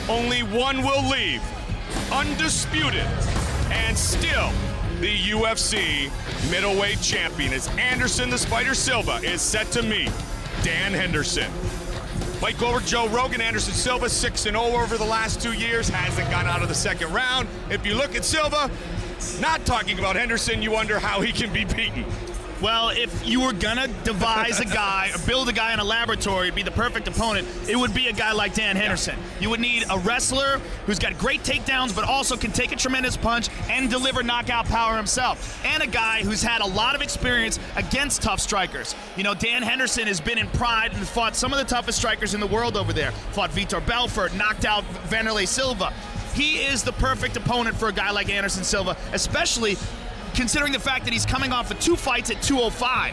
Only one will leave, undisputed, and still the UFC middleweight champion as Anderson the Spider Silva is set to meet Dan Henderson. Fight over Joe Rogan. Anderson Silva 6-0 over the last 2 years, hasn't gone out of the second round. If you look at Silva, not talking about Henderson, you wonder how he can be beaten. Well, if you were gonna devise a guy or build a guy in a laboratory, be the perfect opponent, it would be a guy like Dan Henderson. You would need a wrestler who's got great takedowns, but also can take a tremendous punch and deliver knockout power himself. And a guy who's had a lot of experience against tough strikers. You know, Dan Henderson has been in Pride and fought some of the toughest strikers in the world over there. Fought Vitor Belfort, knocked out Vanderlei Silva. He is the perfect opponent for a guy like Anderson Silva, especially considering the fact that he's coming off of 2 fights at 205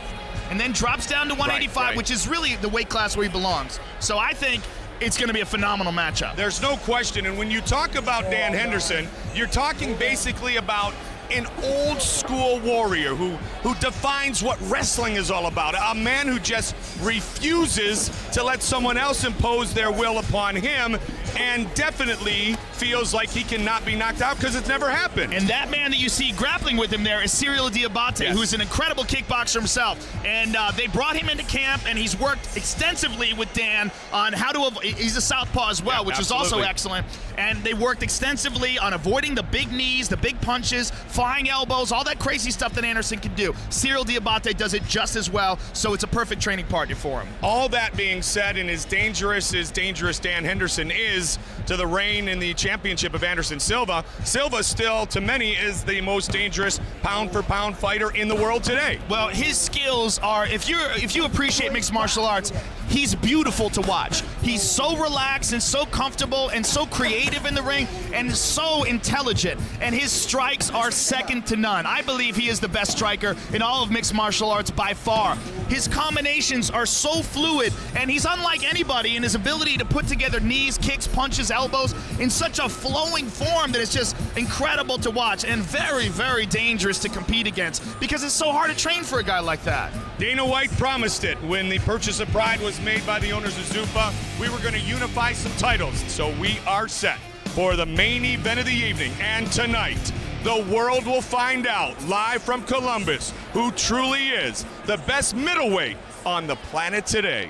and then drops down to 185, right. Which is really the weight class where he belongs. So I think it's going to be a phenomenal matchup. There's no question, and when you talk about Dan Henderson, you're talking basically about an old school warrior who defines what wrestling is all about. A man who just refuses to let someone else impose their will upon him, and definitely feels like he cannot be knocked out because it's never happened. And that man that you see grappling with him there is Silva, yes, who is an incredible kickboxer himself. And they brought him into camp, and he's worked extensively with Dan on how to avoid. He's a southpaw as well, which absolutely is also excellent. And they worked extensively on avoiding the big knees, the big punches, flying elbows, all that crazy stuff that Anderson can do. Silva does it just as well, so it's a perfect training partner for him. All that being said, and as dangerous Dan Henderson is to the reign in the championship of Anderson Silva, Silva still, to many, is the most dangerous pound-for-pound fighter in the world today. Well, his skills are, if you appreciate mixed martial arts, he's beautiful to watch. He's so relaxed and so comfortable and so creative in the ring and so intelligent, and his strikes are second to none. I believe he is the best striker in all of mixed martial arts by far. His combinations are so fluid, and he's unlike anybody in his ability to put together knees, kicks, punches, elbows in such a flowing form that it's just incredible to watch and very, very dangerous to compete against because it's so hard to train for a guy like that. Dana White promised it when the purchase of Pride was made by the owners of Zuffa. We were going to unify some titles, so we are set for the main event of the evening. And tonight, the world will find out, live from Columbus, who truly is the best middleweight on the planet today.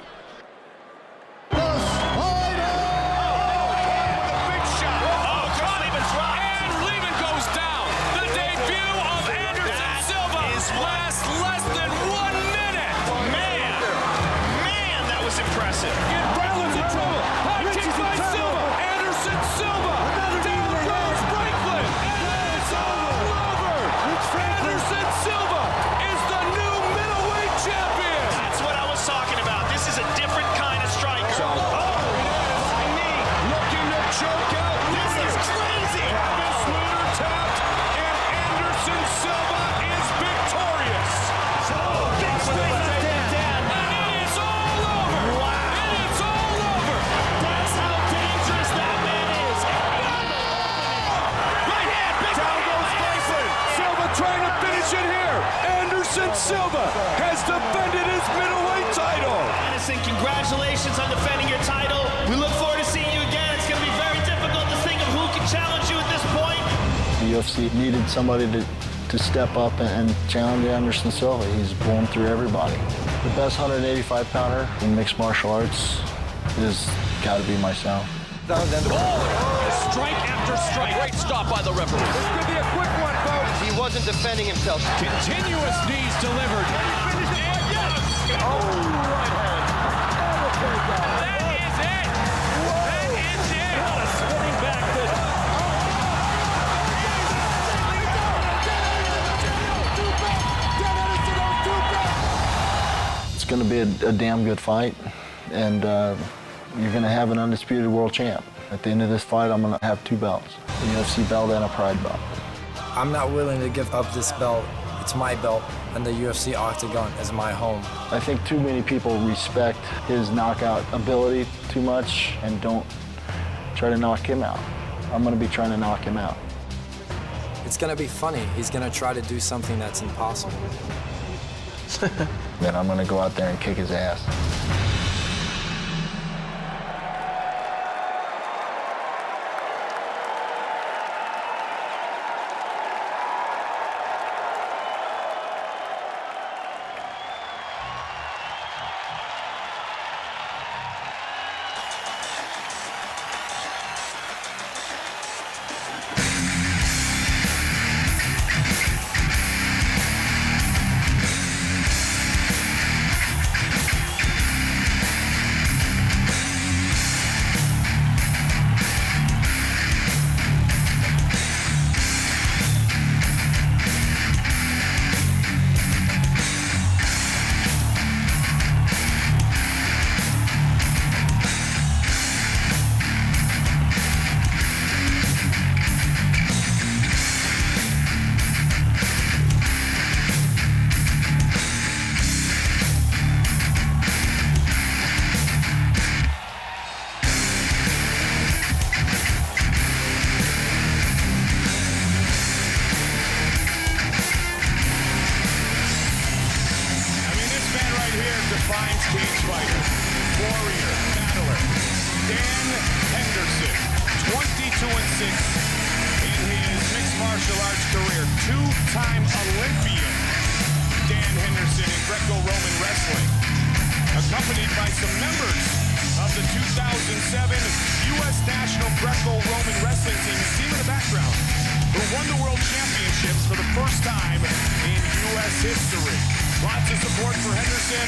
Silva has defended his middleweight title. Anderson, congratulations on defending your title. We look forward to seeing you again. It's going to be very difficult to think of who can challenge you at this point. The UFC needed somebody to step up and challenge Anderson Silva. He's blown through everybody. The best 185-pounder in mixed martial arts is got to be myself. Strike after strike. Great stop by the referee. This could be a quick one, folks. He wasn't defending himself. Continuous knees delivered. Yes! Oh, right hand. That is it. That is it. What a spinning back fist. It's going to be a damn good fight, and you're going to have an undisputed world champ. At the end of this fight, I'm going to have 2 belts, a UFC belt and a Pride belt. I'm not willing to give up this belt. It's my belt, and the UFC Octagon is my home. I think too many people respect his knockout ability too much and don't try to knock him out. I'm going to be trying to knock him out. It's going to be funny. He's going to try to do something that's impossible. Then I'm going to go out there and kick his ass. two-time Olympian Dan Henderson in Greco-Roman wrestling, accompanied by some members of the 2007 U.S. National Greco-Roman Wrestling Team. You see him in the background, who won the World Championships for the first time in U.S. history. Lots of support for Henderson,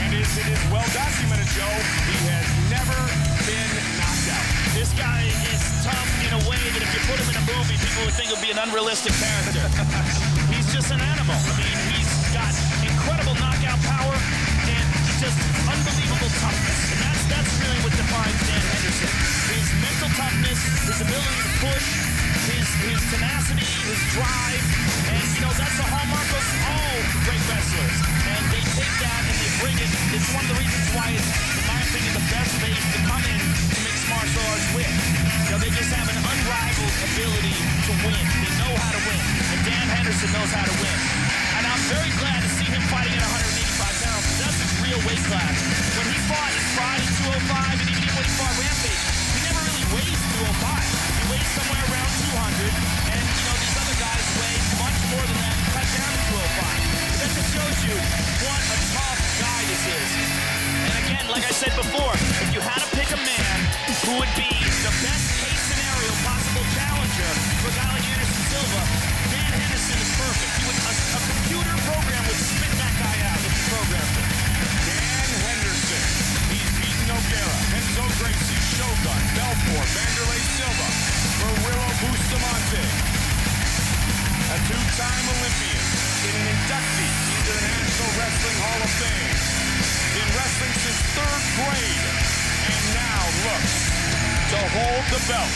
and it is well documented, Joe. He has never been knocked out. This guy is tough in a way that if you put him in a movie, people would think it would be an unrealistic character. He's just an animal. I mean, he's got incredible knockout power and just unbelievable toughness. And that's really what defines Dan Henderson. His mental toughness, his ability to push, his tenacity, his drive, and that's the hallmark of all great wrestlers. And they take that and they bring it. It's one of the reasons why it's, in my opinion, the best base to come in to mixed martial arts with. They just have an unrivaled ability to win. They know how to win. And Dan Henderson knows how to win. And I'm very glad to see him fighting at 185 pounds. That's his real weight class. When he fought at 205, and even when he fought Rampage, he never really weighed 205. He weighs somewhere around 200, and these other guys weigh much more than that, cut down to 205. That just shows you what a tough guy this is. And again, like I said before, if you had to pick a man who would be the best case scenario possible challenger for a guy like Anderson Silva, Dan Henderson is perfect. A computer program would spit that guy out if you programmed him. Dan Henderson. He's beaten Nogueira, Enzo Gracie, Shogun, Belfort, Vanderlei Silva, Murillo Bustamante. A two-time Olympian and an inductee into the National Wrestling Hall of Fame. Been wrestling since third grade, and now looks to hold the belt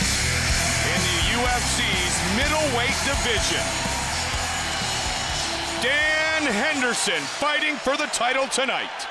in the UFC's middleweight division. Dan Henderson fighting for the title tonight.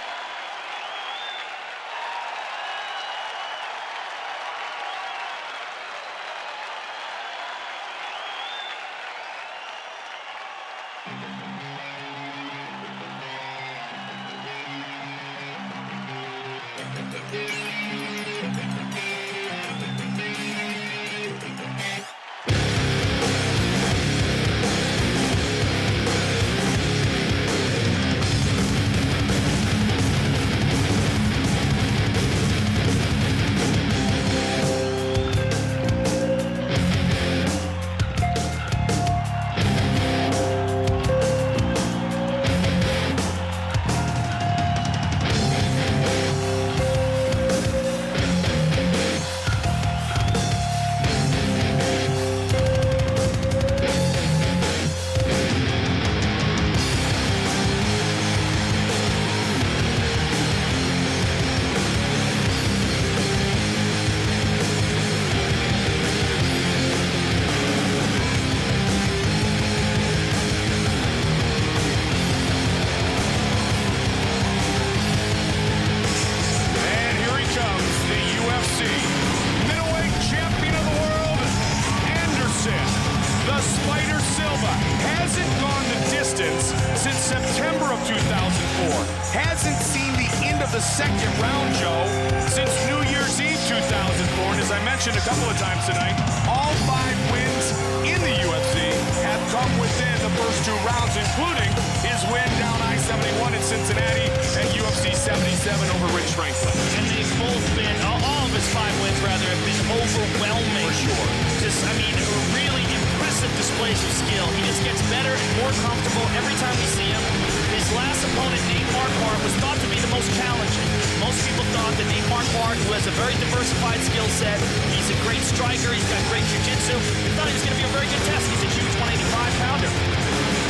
Hasn't seen the end of the second round, Joe, since New Year's Eve 2004. And as I mentioned a couple of times tonight, all 5 wins in the UFC have come within the first 2 rounds, including his win down I-71 in Cincinnati and UFC 77 over Rich Franklin. And they've both been, all of his 5 wins rather, have been overwhelming. For sure. Just, really impressive displays of skill. He just gets better and more comfortable every time we see him. His last opponent, Nate Marquardt, was thought to be the most challenging. Most people thought that Nate Marquardt, who has a very diversified skill set, he's a great striker, he's got great jiu-jitsu. They thought he was going to be a very good test. He's a huge 185-pounder.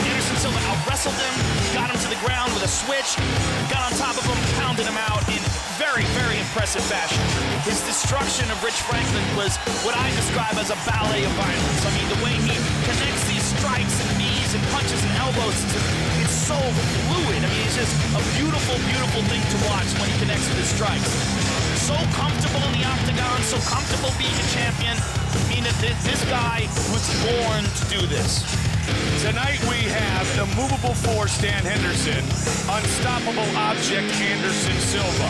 Anderson Silva out-wrestled him, got him to the ground with a switch, got on top of him, pounded him out in very, very impressive fashion. His destruction of Rich Franklin was what I describe as a ballet of violence. I mean, the way he connects these strikes and knees and punches and elbows, it's so fluid. I mean, it's just a beautiful, beautiful thing to watch when he connects with his strikes. So comfortable in the octagon, so comfortable being a champion. I mean, this guy was born to do this. Tonight we have immovable force Dan Henderson, unstoppable object Anderson Silva.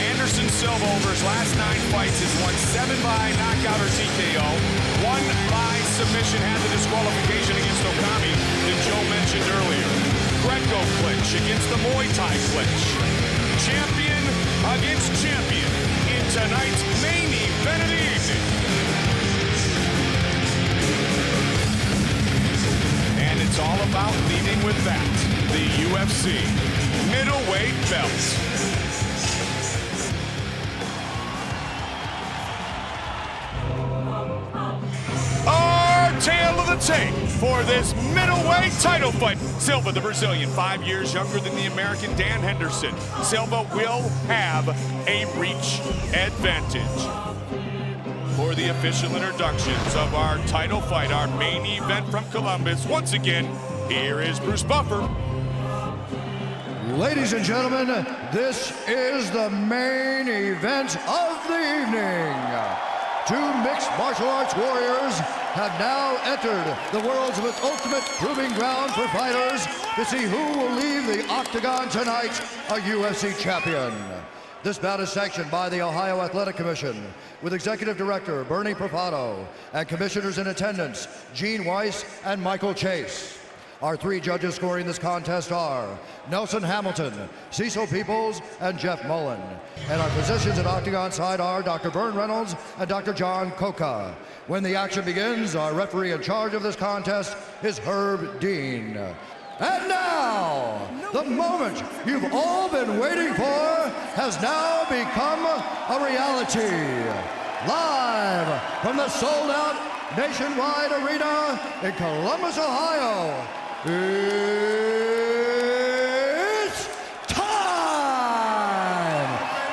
Anderson Silva over his last 9 fights has won 7 by knockout or TKO, 1 by submission had the disqualification against Okami that Joe mentioned earlier. Greco clinch against the Muay Thai clinch. Champion against champion in tonight's main event of the evening. And it's all about leading with that, the UFC middleweight belt. Tale of the tape for this middleweight title fight. Silva, the Brazilian, 5 years younger than the American Dan Henderson. Silva will have a reach advantage. For the official introductions of our title fight, our main event from Columbus, once again, here is Bruce Buffer. Ladies and gentlemen, this is the main event of the evening. Two mixed martial arts warriors have now entered the world's ultimate proving ground for fighters to see who will leave the octagon tonight a UFC champion. This bout is sanctioned by the Ohio Athletic Commission with Executive Director Bernie Profato and commissioners in attendance Gene Weiss and Michael Chase. Our three judges scoring this contest are Nelson Hamilton, Cecil Peoples, and Jeff Mullen. And our physicians at Octagon side are Dr. Vern Reynolds and Dr. John Coca. When the action begins, our referee in charge of this contest is Herb Dean. And now, the moment you've all been waiting for has now become a reality. Live from the sold-out Nationwide Arena in Columbus, Ohio, it's time!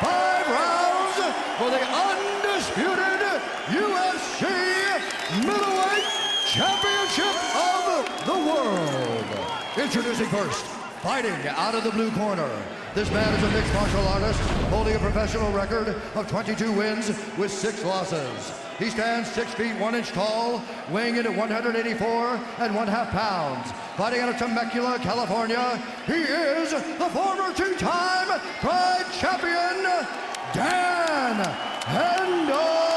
5 rounds for the undisputed UFC Middleweight Championship of the World. Introducing first, fighting out of the blue corner. This man is a mixed martial artist holding a professional record of 22 wins with 6 losses. He stands 6 feet 1 inch tall, weighing in at 184 1/2 pounds. Fighting out of Temecula, California, he is the former 2-time Pride champion, Dan Henderson.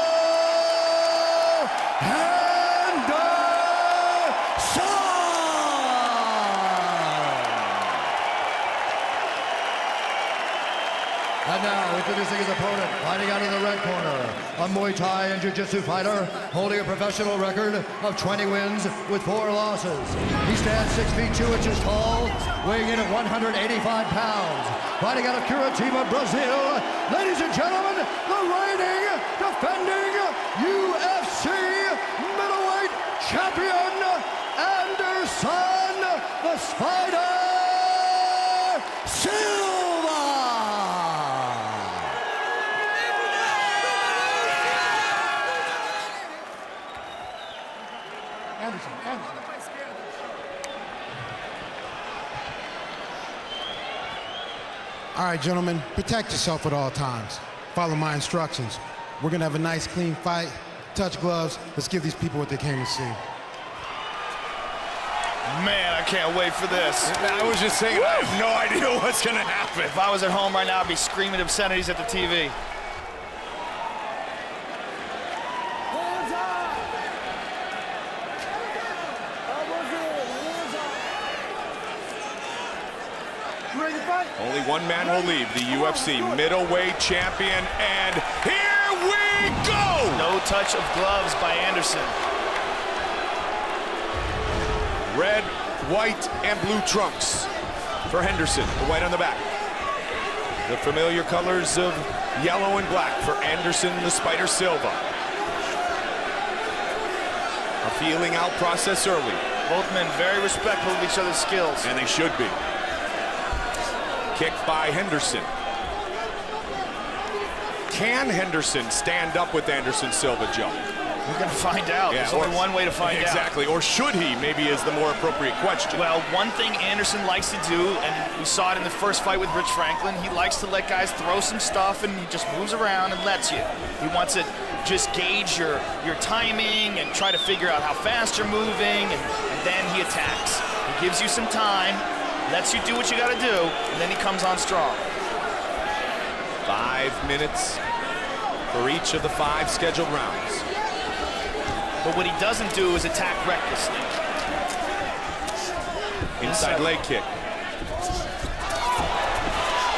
And now, introducing his opponent, fighting out of the red corner, a Muay Thai and Jiu-Jitsu fighter holding a professional record of 20 wins with 4 losses. He stands 6 feet 2 inches tall, weighing in at 185 pounds. Fighting out of Curitiba, Brazil, ladies and gentlemen, the reigning, defending UFC middleweight champion, Anderson the Spider Silva! All right, gentlemen, protect yourself at all times. Follow my instructions. We're gonna have a nice, clean fight. Touch gloves. Let's give these people what they came to see. Man, I can't wait for this. I was just saying, I have no idea what's gonna happen. If I was at home right now, I'd be screaming obscenities at the TV. Only one man will leave, the UFC middleweight champion, and here we go! No touch of gloves by Anderson. Red, white, and blue trunks for Henderson, the white on the back. The familiar colors of yellow and black for Anderson the Spider Silva. A feeling out process early. Both men very respectful of each other's skills. And they should be. Kick by Henderson. Can Henderson stand up with Anderson Silva, Joe? We're going to find out. Yeah, There's only one way to find out. Exactly. Or should he, maybe, is the more appropriate question. Well, one thing Anderson likes to do, and we saw it in the first fight with Rich Franklin, he likes to let guys throw some stuff, and he just moves around and lets you. He wants to just gauge your timing and try to figure out how fast you're moving, and then he attacks. He gives you some time, lets you do what you got to do, and then he comes on strong. 5 minutes for each of the 5 scheduled rounds. But what he doesn't do is attack recklessly. Inside leg kick.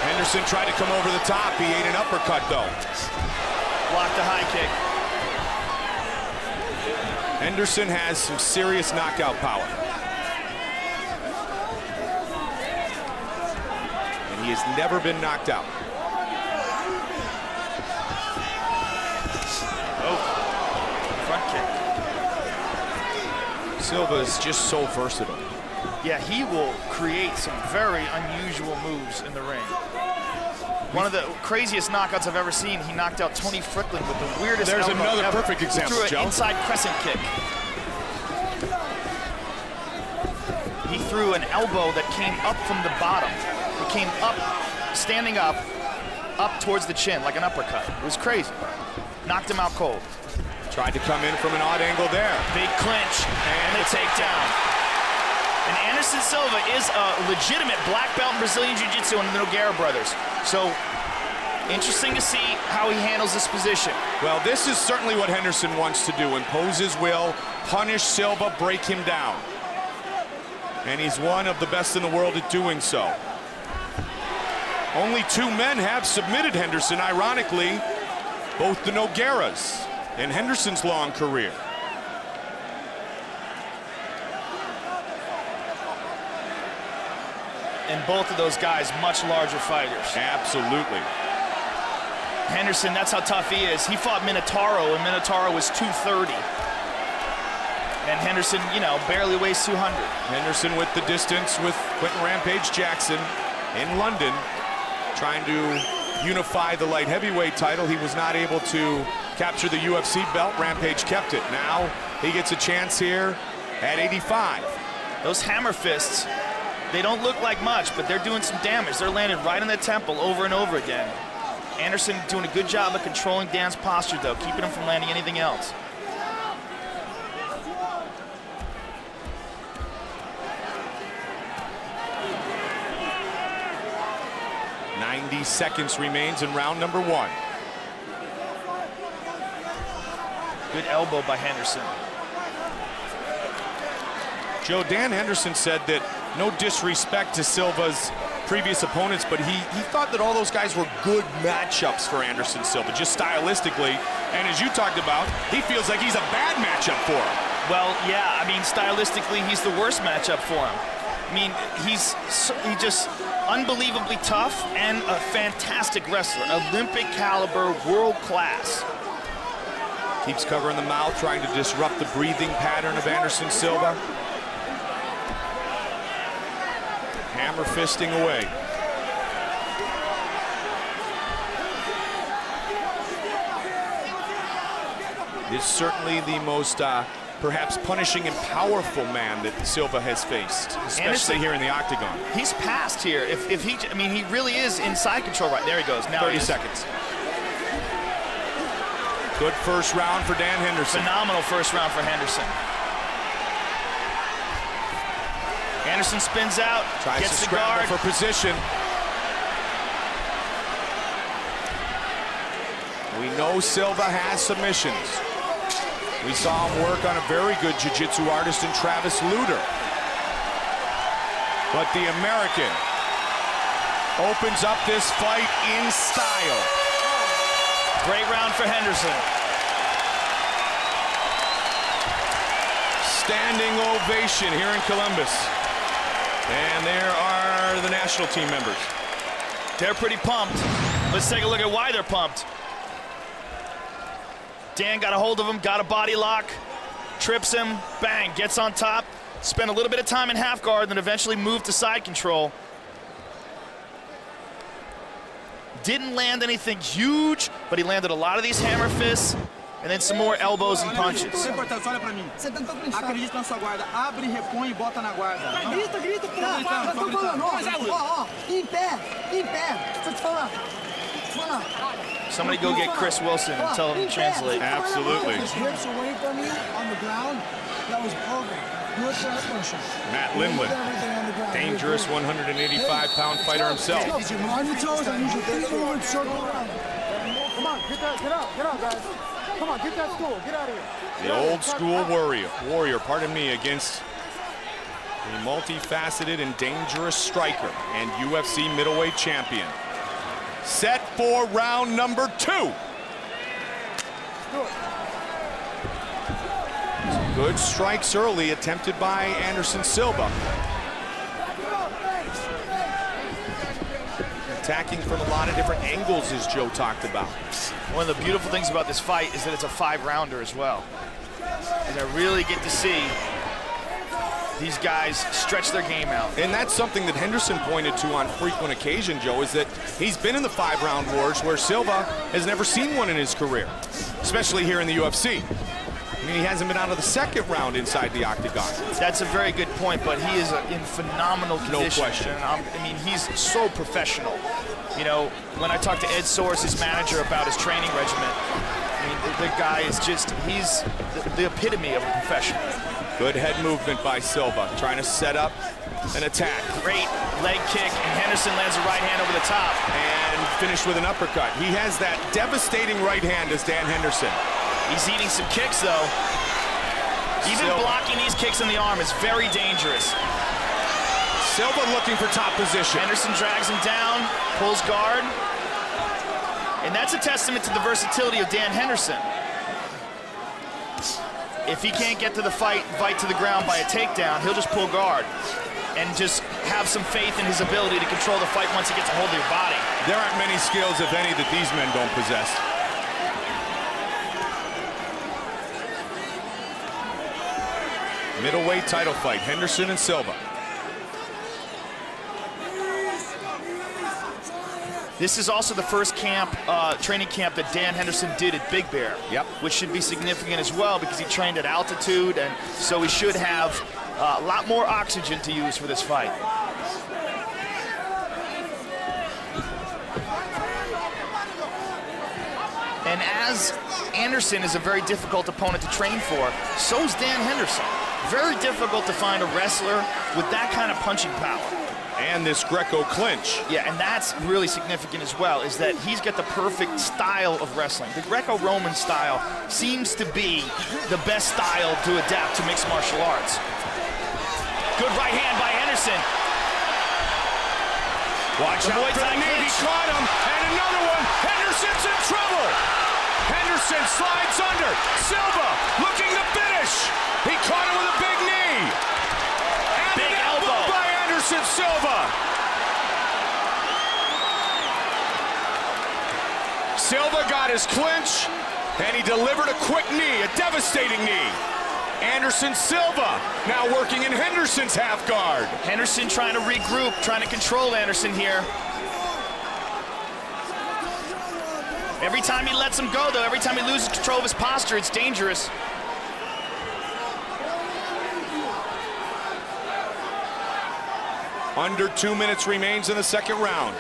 Henderson tried to come over the top. He ate an uppercut, though. Blocked the high kick. Henderson has some serious knockout power. And he has never been knocked out. Oh, front kick. Silva is just so versatile. Yeah, he will create some very unusual moves in the ring. One of the craziest knockouts I've ever seen, he knocked out Tony Strickland with the weirdest There's elbow another ever. perfect example, He threw Joe. an inside crescent kick. He threw an elbow that came up from the bottom. It came up, standing up towards the chin, like an uppercut. It was crazy. Knocked him out cold. Tried to come in from an odd angle there. Big clinch, and the takedown. And Anderson Silva is a legitimate black belt in Brazilian Jiu-Jitsu under the Nogueira brothers. So, interesting to see how he handles this position. Well, this is certainly what Henderson wants to do. Impose his will, punish Silva, break him down. And he's one of the best in the world at doing so. Only 2 men have submitted Henderson, ironically, both the Nogueiras in Henderson's long career. And both of those guys, much larger fighters. Absolutely. Henderson, that's how tough he is. He fought Minotauro, and Minotauro was 230. And Henderson, you know, barely weighs 200. Henderson with the distance with Quentin Rampage Jackson in London, trying to unify the light heavyweight title. He was not able to capture the UFC belt. Rampage kept it. Now he gets a chance here at 85. Those hammer fists, they don't look like much, but they're doing some damage. They're landing right in the temple over and over again. Anderson doing a good job of controlling Dan's posture, though, keeping him from landing anything else. .90 seconds remains in round number 1. Good elbow by Henderson. Joe, Dan Henderson said that no disrespect to Silva's previous opponents, but he thought that all those guys were good matchups for Anderson Silva, just stylistically. And as you talked about, he feels like he's a bad matchup for him. Well, yeah, I mean, stylistically, he's the worst matchup for him. I mean, he's just unbelievably tough and a fantastic wrestler. Olympic caliber, world class. Keeps covering the mouth, trying to disrupt the breathing pattern of Anderson Silva. Hammer fisting away. Is certainly the most perhaps punishing and powerful man that Silva has faced, especially Anderson, here in the octagon. He's passed here. If he, I mean, he really is inside control. Right there he goes. Now 30 seconds. Good first round for Dan Henderson. Phenomenal first round for Henderson. Anderson spins out, tries gets to the guard for position. We know Silva has submissions. We saw him work on a very good jiu-jitsu artist in Travis Luter. But the American opens up this fight in style. Great round for Henderson. Standing ovation here in Columbus. And there are the national team members. They're pretty pumped. Let's take a look at why they're pumped. Dan got a hold of him, got a body lock, trips him, bang, gets on top, spent a little bit of time in half guard, then eventually moved to side control. Didn't land anything huge, but he landed a lot of these hammer fists, and then some more elbows and punches. Você tentou clinchar. Acredita na sua guarda. Abre, repõe e bota na guarda. Grita, grita, porra. Tô falando. Ó, em pé. Deixa eu te falar. Somebody go get Chris Wilson and tell him to translate. Absolutely. Grips away from you on the ground. That was perfect. Do it for motion. Matt Lindland, dangerous 185-pound fighter himself. On your toes, I use your feet forward, circle around. Come on, get up, guys. Come on, get that stool. Get out of here. The old school warrior, pardon me, against a multifaceted and dangerous striker and UFC middleweight champion. Set for round number 2. Some good strikes early attempted by Anderson Silva. Attacking from a lot of different angles, as Joe talked about. One of the beautiful things about this fight is that it's a 5-rounder as well. And I really get to see these guys stretch their game out. And that's something that Henderson pointed to on frequent occasion, Joe, is that he's been in the 5-round wars where Silva has never seen one in his career, especially here in the UFC. I mean, he hasn't been out of the 2nd round inside the octagon. That's a very good point, but he is in phenomenal condition. No question. And I mean, he's so professional. You know, when I talked to Ed Soares, his manager, about his training regimen, I mean, the guy is just, he's the epitome of a professional. Good head movement by Silva, trying to set up an attack. Great leg kick, and Henderson lands a right hand over the top. And finished with an uppercut. He has that devastating right hand as Dan Henderson. He's eating some kicks, though. Even blocking these kicks in the arm is very dangerous. Silva looking for top position. Henderson drags him down, pulls guard. And that's a testament to the versatility of Dan Henderson. If he can't get to the fight to the ground by a takedown, he'll just pull guard and just have some faith in his ability to control the fight once he gets a hold of your body. There aren't many skills, if any, that these men don't possess. Middleweight title fight, Henderson and Silva. This is also the first training camp that Dan Henderson did at Big Bear. Yep. Which should be significant as well because he trained at altitude, and so he should have a lot more oxygen to use for this fight. And as Anderson is a very difficult opponent to train for, so is Dan Henderson. Very difficult to find a wrestler with that kind of punching power. And this Greco clinch. Yeah, and that's really significant as well, is that he's got the perfect style of wrestling. The Greco-Roman style seems to be the best style to adapt to mixed martial arts. Good right hand by Henderson. Watch out for the knee, he caught him, and another one. Henderson's in trouble. Henderson slides under. Silva looking to finish. He caught him with a big knee. And big an elbow by Anderson Silva. Silva got his clinch, and he delivered a quick knee, a devastating knee. Anderson Silva now working in Henderson's half guard. Henderson trying to regroup, trying to control Anderson here. Every time he lets him go, though, every time he loses control of his posture, it's dangerous. Under 2 minutes remains in the 2nd round.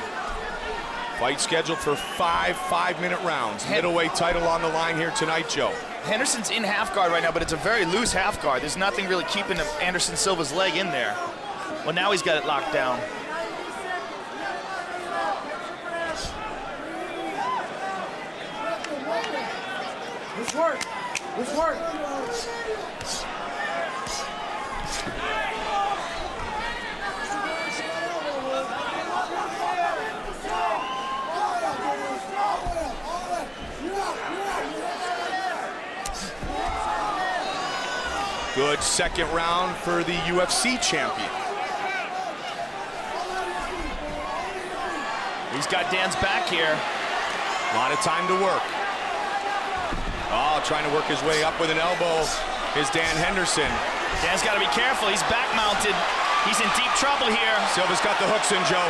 Fight scheduled for 5 5-minute rounds. Middleweight title on the line here tonight, Joe. Henderson's in half guard right now, but it's a very loose half guard. There's nothing really keeping Anderson Silva's leg in there. Well, now he's got it locked down. Let's work. Let's work. Good 2nd round for the UFC champion. He's got Dan's back here. A lot of time to work. Oh, trying to work his way up with an elbow is Dan Henderson. Dan's got to be careful. He's back mounted. He's in deep trouble here. Silva's got the hooks in, Joe.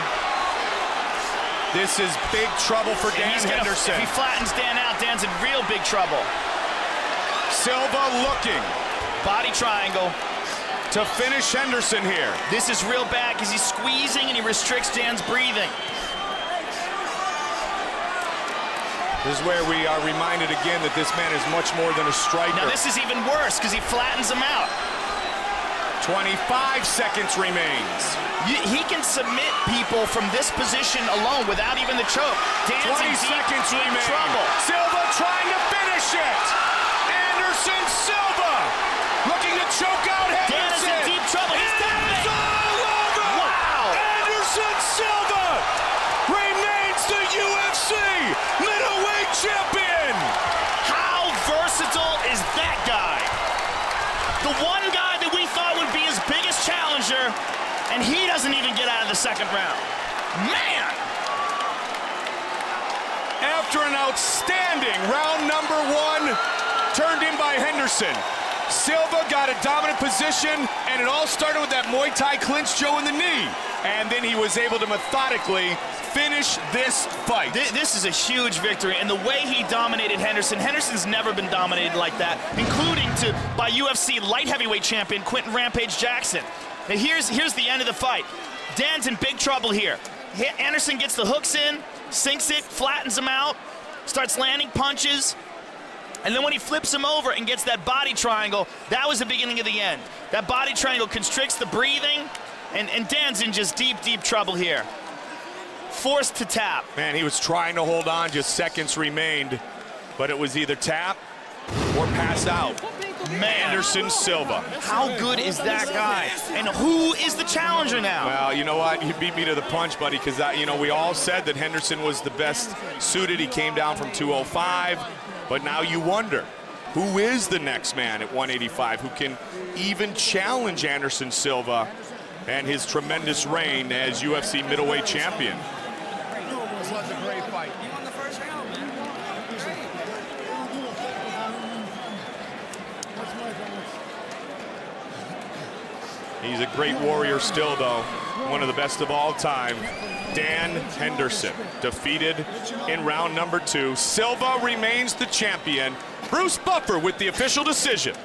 This is big trouble for Dan Henderson. If he flattens Dan out, Dan's in real big trouble. Silva looking. Body triangle. To finish Henderson here. This is real bad because he's squeezing and he restricts Dan's breathing. This is where we are reminded again that this man is much more than a striker. Now this is even worse because he flattens him out. 25 seconds remains. He can submit people from this position alone without even the choke. Dan's 20 seconds remain. Trouble. Silva trying to finish it. Anderson Silva looking to choke out Henderson. Dan is in deep trouble. He's down. It's all over. Wow. Anderson Silva remains the UFC middleweight champion. How versatile is that guy? The one guy that we thought would be his biggest challenger, and he doesn't even get out of the second round. Man! After an outstanding round number one, turned in by Henderson, Silva got a dominant position, and it all started with that Muay Thai clinch Joe in the knee. And then he was able to methodically finish this fight. This is a huge victory, and the way he dominated Henderson, Henderson's never been dominated like that, including by UFC light heavyweight champion Quentin Rampage Jackson. Now here's the end of the fight. Dan's in big trouble here. Anderson gets the hooks in, sinks it, flattens him out, starts landing punches, and then when he flips him over and gets that body triangle, that was the beginning of the end. That body triangle constricts the breathing, and Dan's in just deep, deep trouble here. Forced to tap. Man, he was trying to hold on, just seconds remained, but it was either tap or pass out. Man. Anderson Silva. How good is that guy? And who is the challenger now? Well, you know what? You beat me to the punch, buddy, because we all said that Henderson was the best suited. He came down from 205, but now you wonder, who is the next man at 185 who can even challenge Anderson Silva and his tremendous reign as UFC middleweight champion? It was a great fight. You won the first round, man. He's a great warrior still, though. One of the best of all time. Dan Henderson, defeated in round number 2. Silva remains the champion. Bruce Buffer with the official decision.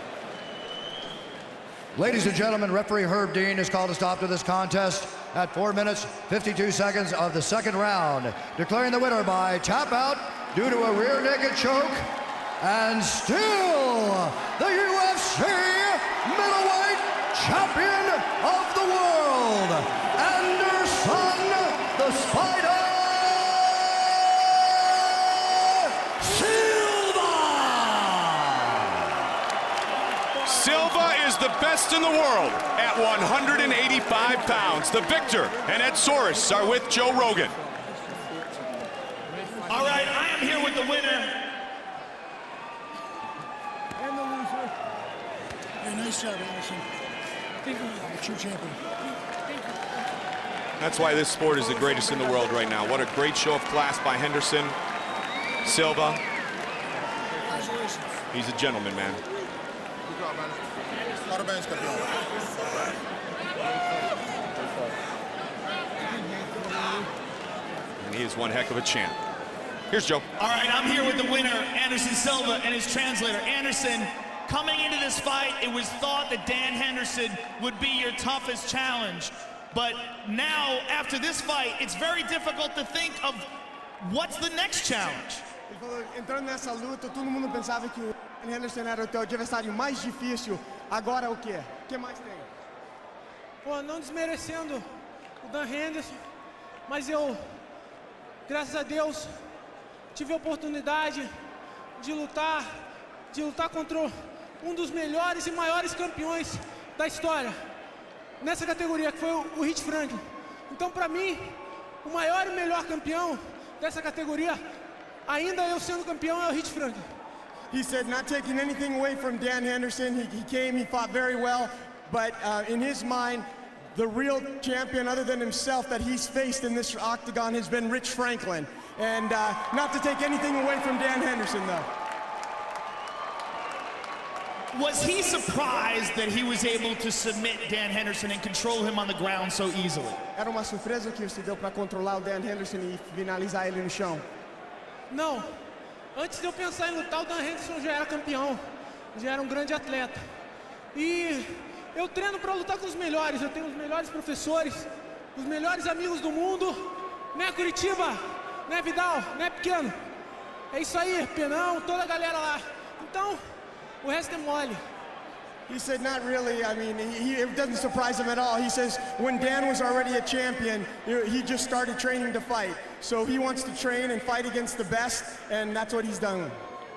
Ladies and gentlemen, referee Herb Dean has called a stop to this contest at 4 minutes, 52 seconds of the second round, declaring the winner by tap out due to a rear naked choke, and still the UFC middleweight champion of the world, Anderson the Spider Silva! Silva is the best in the world at 185 pounds. The victor and Ed Soros are with Joe Rogan. All right, I am here with the winner. And the loser. Hey, nice job, Anderson. I think you're a true champion. That's why this sport is the greatest in the world right now. What a great show of class by Henderson. Silva. Congratulations. He's a gentleman, man. Parabéns, campeão. And he is one heck of a champ. Here's Joe. All right, I'm here with the winner, Anderson Silva, and his translator. Anderson, coming into this fight, it was thought that Dan Henderson would be your toughest challenge. But now, after this fight, it's very difficult to think of what's the next challenge. Ele falou, entrando nessa luta, todo mundo pensava que o Dan Henderson era o teu adversário mais difícil. Agora o quê? O que mais tem? Pô, não desmerecendo o Dan Henderson, mas eu, graças a Deus, tive a oportunidade de lutar contra um dos melhores e maiores campeões da história nessa categoria, que foi o Rich Franklin. Então, para mim, o maior e melhor campeão dessa categoria, ainda eu sendo campeão, é o Rich Franklin. He said, not taking anything away from Dan Henderson. He came, he fought very well, but in his mind, the real champion other than himself that he's faced in this octagon has been Rich Franklin. And not to take anything away from Dan Henderson, though. Was he surprised that he was able to submit Dan Henderson and control him on the ground so easily? Era uma surpresa que se deu para controlar o Dan Henderson e finalizar ele no chão. Não. Antes de eu pensar em lutar, o Dan Henderson já era campeão. Já era um grande atleta. E eu treino para lutar com os melhores. Eu tenho os melhores professores, os melhores amigos do mundo. Né, Curitiba? Né, Vidal? Né, Pequeno? É isso aí, Penão, toda a galera lá. Então, o resto é mole. He said, not really. I mean, it doesn't surprise him at all. He says, when Dan was already a champion, he just started training to fight. So he wants to train and fight against the best, and that's what he's done.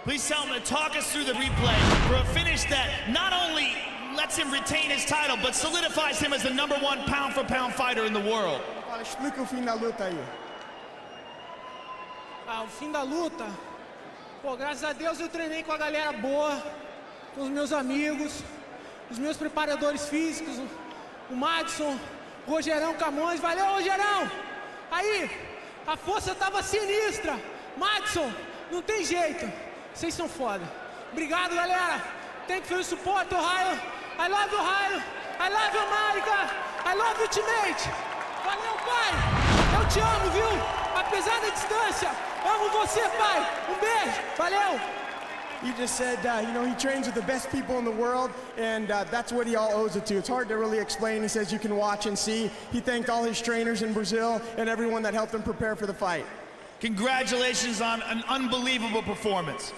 Please tell him to talk us through the replay for a finish that not only lets him retain his title, but solidifies him as the #1 pound-for-pound fighter in the world. Fala, explica o fim da luta aí. O fim da luta, pô, graças a Deus eu treinei com a galera boa, com os meus amigos, os meus preparadores físicos, o Madison, o Rogerão Camões. Valeu, Rogerão! Aí, a força tava sinistra. Madison, não tem jeito. Vocês são foda. Obrigado, galera. Thank you for your support, Ohio. I love you, Ohio. I love you, America. I love you, teammate. Valeu, pai. Eu te amo, viu? Apesar da distância, amo você, pai. Beijo. Valeu. He just said, he trains with the best people in the world, and that's what he all owes it to. It's hard to really explain. He says you can watch and see. He thanked all his trainers in Brazil and everyone that helped him prepare for the fight. Congratulations on an unbelievable performance.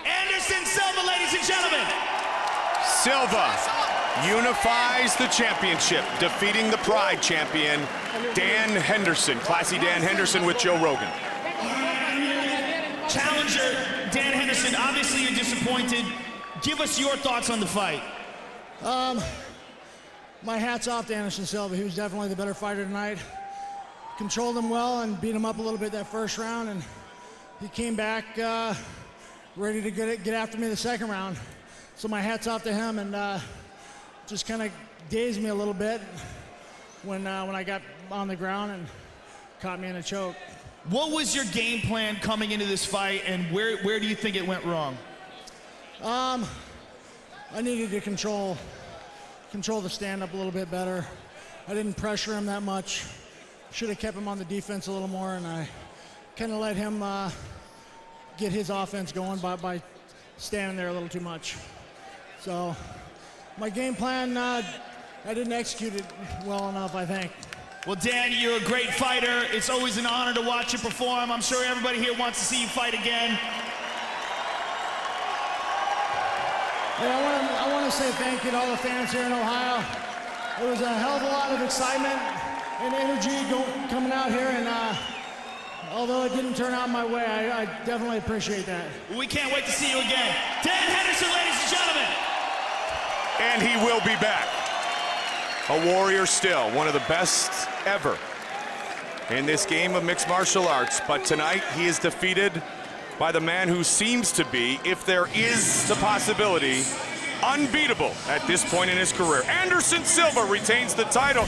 Anderson Silva, ladies and gentlemen. Silva unifies the championship, defeating the Pride champion, Dan Henderson. Classy Dan Henderson with Joe Rogan. Challenger Dan Henderson, obviously you're disappointed. Give us your thoughts on the fight. My hat's off to Anderson Silva. He was definitely the better fighter tonight. Controlled him well and beat him up a little bit that first round, and he came back ready to get after me the second round. So my hat's off to him, and just kind of dazed me a little bit when I got on the ground and caught me in a choke. What was your game plan coming into this fight, and where do you think it went wrong? I needed to control the stand-up a little bit better. I didn't pressure him that much. Should have kept him on the defense a little more, and I kind of let him get his offense going by standing there a little too much. So my game plan, I didn't execute it well enough, I think. Well, Dan, you're a great fighter. It's always an honor to watch you perform. I'm sure everybody here wants to see you fight again. Hey, I want to say thank you to all the fans here in Ohio. It was a hell of a lot of excitement and energy coming out here, and although it didn't turn out my way, I definitely appreciate that. We can't wait to see you again. Dan Henderson, ladies and gentlemen. And he will be back. A warrior still, one of the best ever in this game of mixed martial arts. But tonight he is defeated by the man who seems to be, if there is the possibility, unbeatable at this point in his career. Anderson Silva retains the title.